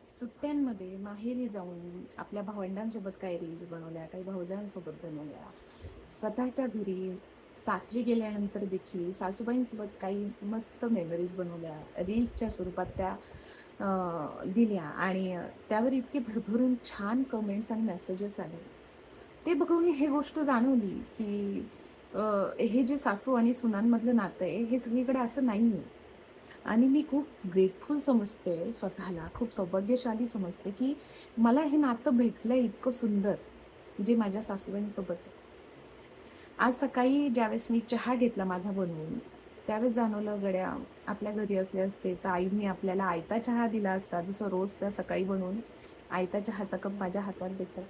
सुट्ट्यांमध्ये माहेरी जाऊन आपल्या भावंडांसोबत काही रील्स बनवल्या, काही भावजांसोबत बनवल्या. स्वतःच्या घरी सासरी गेल्यानंतर देखील सासूबाईंसोबत काही मस्त मेमरीज बनवल्या. रील्सच्या स्वरूपात त्या दिल्या आणि त्यावर इतके भरभरून छान कमेंट्स आणि मेसेजेस आले. ते बघून मी हे गोष्ट जाणवली, की अ, हे जे सासू आणि सुनांमधलं नातं आहे, हे सगळीकडे असं नाहीये. आणि मी खूप ग्रेटफुल समजते स्वतःला, खूप सौभाग्यशाली समजते, की मला हे नातं भेटलंय इतकं सुंदर, जे माझ्या सासूबाईंसोबत आहे. आज सकाळी ज्यावेळेस मी चहा घेतला माझा बनवून, त्यावेळेस जाणवलं गड्या आपल्या घरी असले असते, तर आईने आपल्याला आयता चहा दिला असता. जसं रोज त्या सकाळी बनवून आयता चहाचा कप माझ्या हातात देतात.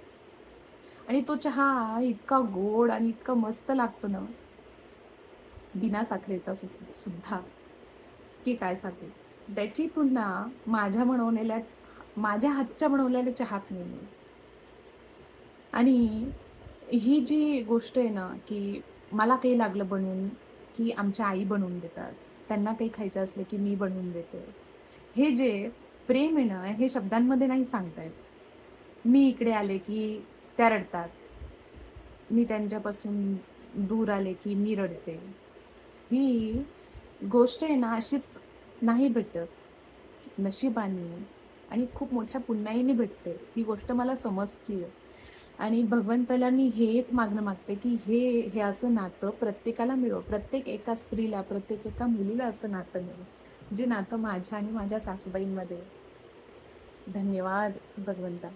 आणि तो चहा इतका गोड आणि इतका मस्त लागतो ना, बिना साखरेचा सुद्धा, की काय सांगू. त्याची तुलना माझ्या हातच्या बनवलेल्या चहात नाहीये. आणि ही जी गोष्ट आहे ना, की मला काही लागलं बनवून, की आमच्या आई बनवून देतात. त्यांना काही खायचं असलं, की मी बनवून देते. हे जे प्रेम आहे ना, हे शब्दांमध्ये नाही सांगता येत. मी इकडे आले, की त्या रडतात. मी त्यांच्यापासून दूर आले, की मी रडते. ही गोष्ट आहे ना, अशीच नाही भेटत. नशिबाने आणि खूप मोठ्या पुण्याईने भेटते. ही गोष्ट मला समजतीये. आणि भगवंताला मी हेच मागणं मागते, की हे असं नातं प्रत्येकाला मिळो. प्रत्येक एका स्त्रीला, प्रत्येक एका मुलीला असं नातं मिळो. जे नातं माझ्या आणि माझ्या सासूबाईंमध्ये आहे. धन्यवाद भगवंता.